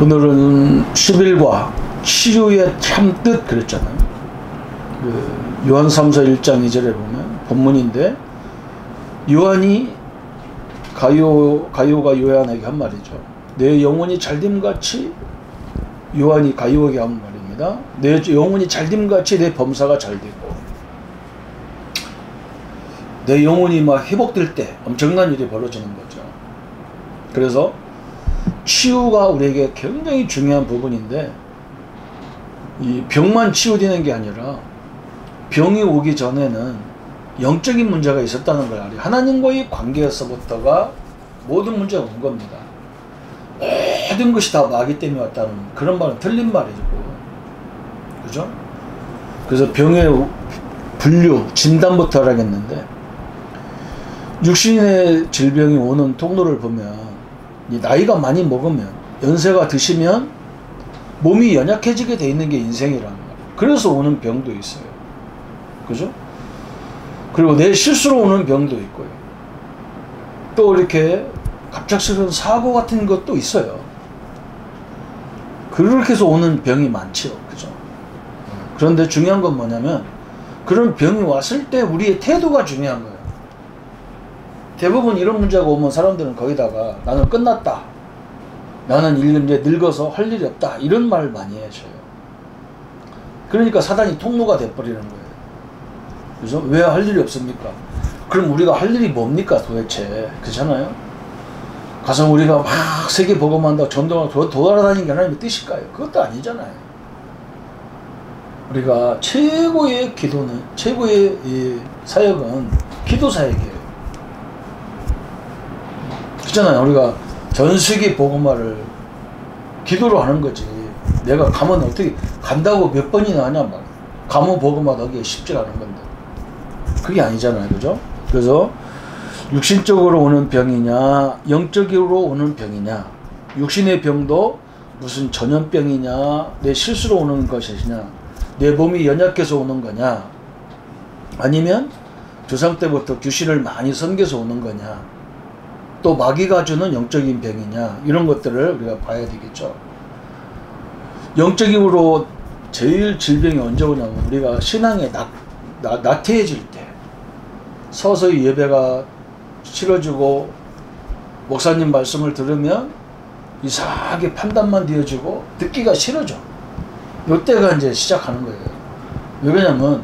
오늘은 10일과 치유의 참뜻 그랬잖아요. 그 요한 3서 1장 2절에 보면 본문인데, 요한이 가요가 요한에게 한 말이죠. 내 영혼이 잘됨같이, 요한이 가요에게 한 말입니다. 내 영혼이 잘됨같이 내 범사가 잘되고, 내 영혼이 막 회복될 때 엄청난 일이 벌어지는 거죠. 그래서 치유가 우리에게 굉장히 중요한 부분인데, 이 병만 치유되는 게 아니라 병이 오기 전에는 영적인 문제가 있었다는 걸 알아요. 하나님과의 관계에서부터가 모든 문제가 온 겁니다. 모든 것이 다 마귀 때문에 왔다는 그런 말은 틀린 말이고, 그죠? 그래서 병의 분류, 진단부터 하라겠는데, 육신의 질병이 오는 통로를 보면, 이 나이가 많이 먹으면, 연세가 드시면 몸이 연약해지게 돼 있는 게 인생이라는 거예요. 그래서 오는 병도 있어요. 그죠? 그리고 내 실수로 오는 병도 있고요. 또 이렇게 갑작스러운 사고 같은 것도 있어요. 그렇게 해서 오는 병이 많죠. 그죠? 그런데 중요한 건 뭐냐면, 그런 병이 왔을 때 우리의 태도가 중요한 거예요. 대부분 이런 문제가 오면 사람들은 거기다가 나는 끝났다, 나는 이제 늙어서 할 일이 없다, 이런 말을 많이 해줘요. 그러니까 사단이 통로가 돼버리는 거예요. 그죠? 왜 할 일이 없습니까? 그럼 우리가 할 일이 뭡니까 도대체? 그렇잖아요? 가서 우리가 막 세계 복음한다고 전도하고 돌아다니는 게 하나님의 뜻일까요? 그것도 아니잖아요. 우리가 최고의 기도는, 최고의 이 사역은 기도 사역이에요. 그렇잖아요. 우리가 전 세계 복음화를 기도로 하는 거지. 내가 가면 어떻게 간다고 몇 번이나 하냐 말. 가면 복음화 하기 쉽지 않은 건데. 그게 아니잖아요. 그죠? 그래서 육신적으로 오는 병이냐, 영적으로 오는 병이냐, 육신의 병도 무슨 전염병이냐, 내 실수로 오는 것이냐, 내 몸이 연약해서 오는 거냐, 아니면 조상 때부터 귀신을 많이 섬겨서 오는 거냐, 또 마귀가 주는 영적인 병이냐, 이런 것들을 우리가 봐야 되겠죠. 영적으로 제일 질병이 언제 오냐면, 우리가 신앙에 나태해질 때, 서서히 예배가 치러지고 목사님 말씀을 들으면 이상하게 판단만 되어지고 듣기가 싫어져. 이때가 이제 시작하는 거예요. 왜 그러냐면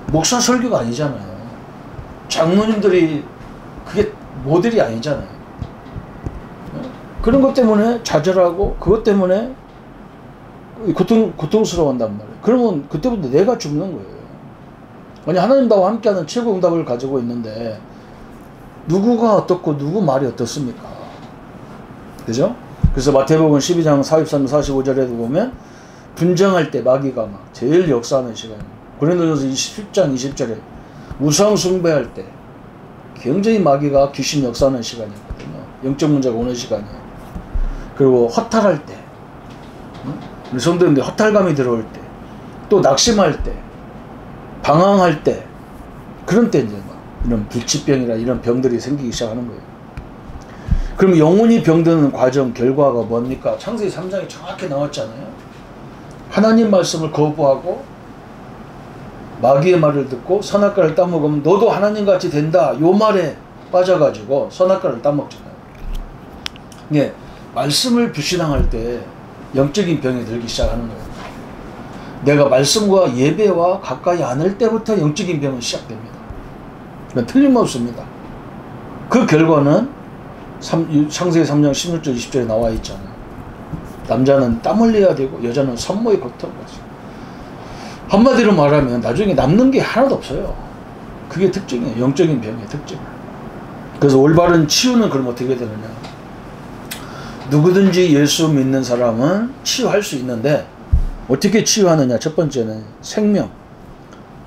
목사 설교가 아니잖아요. 장로님들이 그게 모델이 아니잖아요. 그런 것 때문에 좌절하고, 그것 때문에 고통스러워한단 말이에요. 그러면 그때부터 내가 죽는 거예요. 아니, 하나님 나와 함께하는 최고 응답을 가지고 있는데 누구가 어떻고 누구 말이 어떻습니까? 그죠? 그래서 마태복음 12장 43, 45절에도 보면 분쟁할 때 마귀가 막 제일 역사하는 시간이에요. 고린도전서 27장 20절에 우상 숭배할 때 굉장히 마귀가 귀신 역사하는 시간이거든요. 영적 문제가 오는 시간이에요. 그리고 허탈할 때, 우리 성도님들 허탈감이 들어올 때, 또 낙심할 때, 방황할 때, 그런 때 이제 막 이런 불치병이나 이런 병들이 생기기 시작하는 거예요. 그럼 영혼이 병드는 과정, 결과가 뭡니까? 창세기 3장에 정확히 나왔잖아요. 하나님 말씀을 거부하고 마귀의 말을 듣고 선악과를 따먹으면 너도 하나님같이 된다, 요 말에 빠져가지고 선악과를 따먹잖아요. 예, 말씀을 불신앙할 때 영적인 병이 들기 시작하는 거예요. 내가 말씀과 예배와 가까이 않을 때부터 영적인 병은 시작됩니다. 그러니까 틀림없습니다. 그 결과는 창세기 3장 16절 20절에 나와 있잖아요. 남자는 땀 흘려야 되고 여자는 산모의 고통까지. 한마디로 말하면 나중에 남는 게 하나도 없어요. 그게 특징이에요. 영적인 병의 특징. 그래서 올바른 치유는 그럼 어떻게 되느냐. 누구든지 예수 믿는 사람은 치유할 수 있는데, 어떻게 치유하느냐. 첫 번째는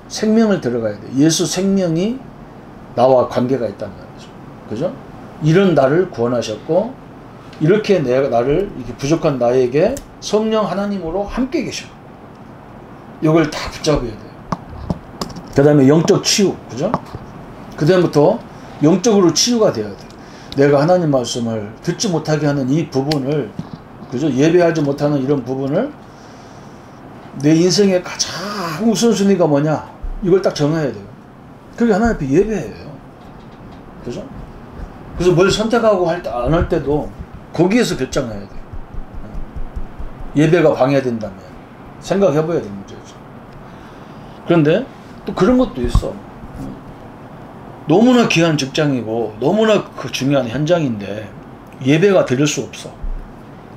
생명을 들어가야 돼. 예수 생명이 나와 관계가 있단 말이죠. 그죠? 이런 나를 구원하셨고, 이렇게 나를, 이렇게 부족한 나에게 성령 하나님으로 함께 계셔. 이걸 다 붙잡아야 돼요. 그 다음에 영적 치유. 그죠? 그 다음부터 영적으로 치유가 되어야 돼. 내가 하나님 말씀을 듣지 못하게 하는 이 부분을 그죠? 예배하지 못하는 이런 부분을 내 인생의 가장 우선순위가 뭐냐? 이걸 딱 정해야 돼요. 그게 하나님 앞에 예배예요. 그죠? 그래서 뭘 선택하고 할 때, 안 할 때도 거기에서 결정해야 돼요. 예배가 방해된다면 생각해봐야 되는 문제죠. 그런데 또 그런 것도 있어. 너무나 귀한 직장이고 너무나 그 중요한 현장인데 예배가 드릴 수 없어.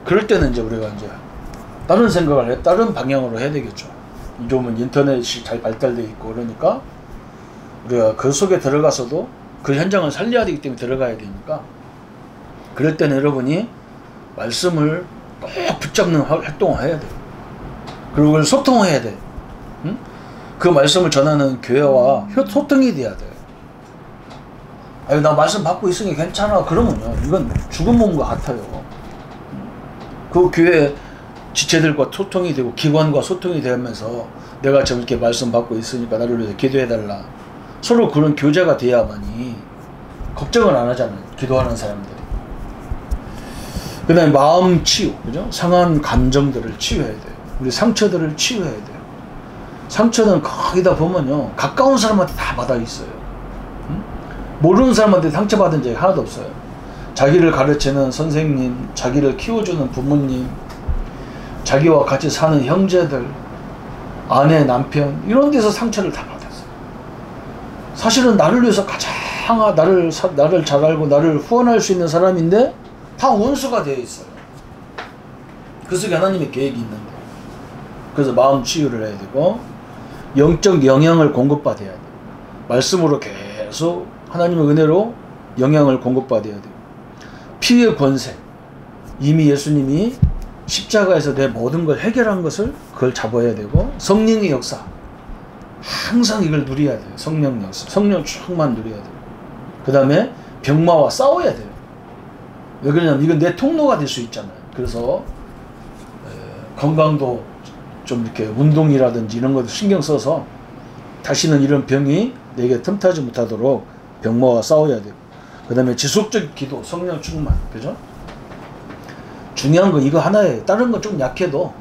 그럴 때는 이제 우리가 이제 다른 생각을 해, 다른 방향으로 해야 되겠죠. 요즘은 인터넷이 잘 발달되어 있고 그러니까 우리가 그 속에 들어가서도 그 현장을 살려야 되기 때문에 들어가야 되니까 그럴 때는 여러분이 말씀을 꼭 붙잡는 활동을 해야 돼요. 그리고 그걸 소통해야 돼. 응? 그 말씀을 전하는 교회와 소통이 돼야 돼요. 아니, 나 말씀 받고 있으니 괜찮아. 그러면요. 이건 죽은 몸과 같아요. 그 교회 지체들과 소통이 되고 기관과 소통이 되면서 내가 지금 이렇게 말씀 받고 있으니까 나를 위해서 기도해달라. 서로 그런 교제가 돼야만이 걱정을 안 하잖아요. 기도하는 사람들이. 그 다음에 마음 치유. 그죠? 상한 감정들을 치유해야 돼요. 우리 상처들을 치유해야 돼요. 상처는 거기다 보면요. 가까운 사람한테 다 받아 있어요. 응? 모르는 사람한테 상처받은 적이 하나도 없어요. 자기를 가르치는 선생님, 자기를 키워주는 부모님, 자기와 같이 사는 형제들, 아내, 남편 이런 데서 상처를 다 받았어요. 사실은 나를 위해서 가장 나를 잘 알고 나를 후원할 수 있는 사람인데 다 원수가 되어 있어요. 그 속에 하나님의 계획이 있는데 그래서 마음 치유를 해야 되고 영적 영향을 공급받아야 돼요. 말씀으로 계속 하나님의 은혜로 영향을 공급받아야 돼요. 피의 권세 이미 예수님이 십자가에서 내 모든 걸 해결한 것을 그걸 잡아야 되고 성령의 역사 항상 이걸 누려야 돼요. 성령 역사 성령 충만 누려야 돼요. 그 다음에 병마와 싸워야 돼요. 왜 그러냐면 이건 내 통로가 될 수 있잖아요. 그래서 건강도 좀 이렇게 운동이라든지 이런 것도 신경 써서 다시는 이런 병이 내게 틈타지 못하도록 병마와 싸워야 돼요. 그 다음에 지속적 기도 성령 충만 그죠? 중요한 거 이거 하나에 다른 건 좀 약해도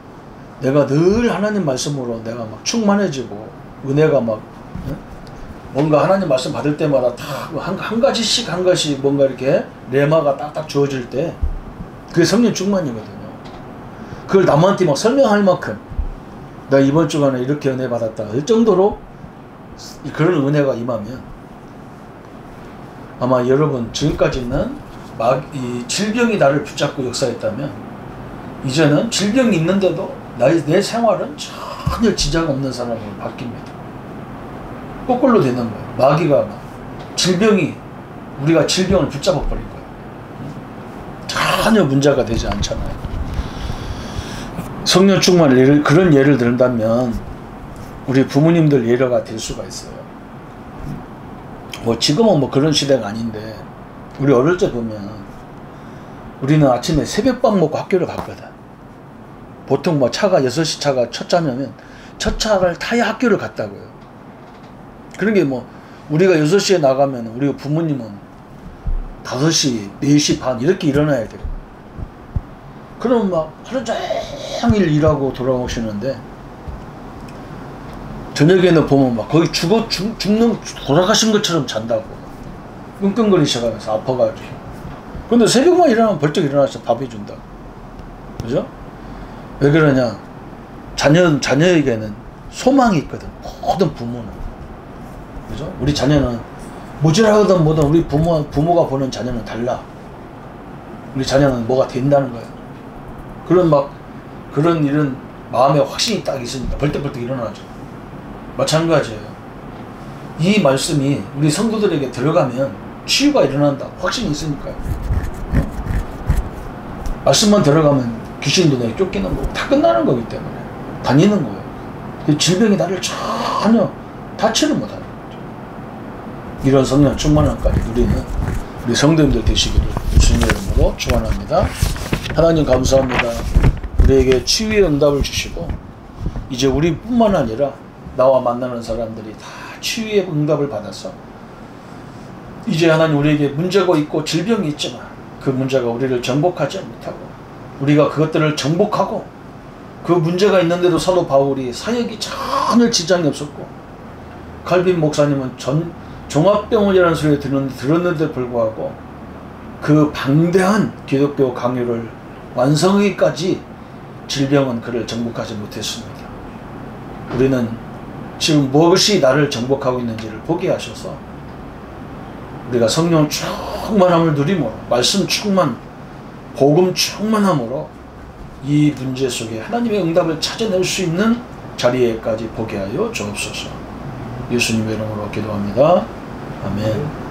내가 늘 하나님 말씀으로 내가 막 충만해지고 은혜가 막 뭔가 하나님 말씀 받을 때마다 다 한 가지씩 한 가지 뭔가 이렇게 레마가 딱딱 주어질 때 그게 성령 충만이거든요. 그걸 남한테 막 설명할 만큼 나 이번 주간에 이렇게 은혜 받았다 할 정도로 그런 은혜가 임하면 아마 여러분 지금까지는 이 질병이 나를 붙잡고 역사했다면 이제는 질병이 있는데도 내 생활은 전혀 지장 없는 사람으로 바뀝니다. 거꾸로 되는 거예요. 마귀가 막 우리가 질병을 붙잡아 버린 거예요. 전혀 문제가 되지 않잖아요. 성령 충만 그런 예를 들다면 우리 부모님들 예가 될 수가 있어요. 뭐 지금은 뭐 그런 시대가 아닌데 우리 어릴 때 보면 우리는 아침에 새벽밥 먹고 학교를 갔거든. 보통 뭐 차가 6시 차가 첫 차냐면 첫 차를 타야 학교를 갔다고요. 그런 게 뭐 우리가 6시에 나가면 우리 부모님은 5시, 4시 반 이렇게 일어나야 돼요. 그럼 막 하루 종일 일하고 돌아오시는데 저녁에는 보면 막 거의 돌아가신 것처럼 잔다고 끙끙거리셔가면서 아파가지고. 근데 새벽만 일어나면 벌떡 일어나서 밥 해준다. 그죠? 왜 그러냐? 자녀에게는 소망이 있거든. 모든 부모는. 그죠? 우리 자녀는 모질하든 뭐든 우리 부모가 보는 자녀는 달라. 우리 자녀는 뭐가 된다는 거예요. 그런 이런 마음에 확신이 딱 있으니까 벌떡벌떡 일어나죠. 마찬가지예요. 이 말씀이 우리 성도들에게 들어가면 치유가 일어난다. 확신이 있으니까요. 말씀만 들어가면 귀신도 내게 쫓기는 거고 다 끝나는 거기 때문에 다니는 거예요. 질병이 나를 전혀 다치를 못하는 거죠. 이런 성령 충만함까지 누리는 우리 성도님들 되시기를 주님의 이름으로 축원합니다. 하나님 감사합니다. 우리에게 치유의 응답을 주시고 이제 우리뿐만 아니라 나와 만나는 사람들이 다 치유의 응답을 받아서 이제 하나님 우리에게 문제가 있고 질병이 있지만 그 문제가 우리를 정복하지 못하고 우리가 그것들을 정복하고 그 문제가 있는데도 사도 바울이 사역이 전혀 지장이 없었고 칼빈 목사님은 종합병원이라는 소리를 들었는데 불구하고 그 방대한 기독교 강요를 완성하기까지 질병은 그를 정복하지 못했습니다. 우리는 지금 무엇이 나를 정복하고 있는지를 보게 하셔서 우리가 성령 충만함을 누림으로 말씀 충만, 복음 충만함으로 이 문제 속에 하나님의 응답을 찾아낼 수 있는 자리에까지 보게 하여 주옵소서. 예수님의 이름으로 기도합니다. 아멘.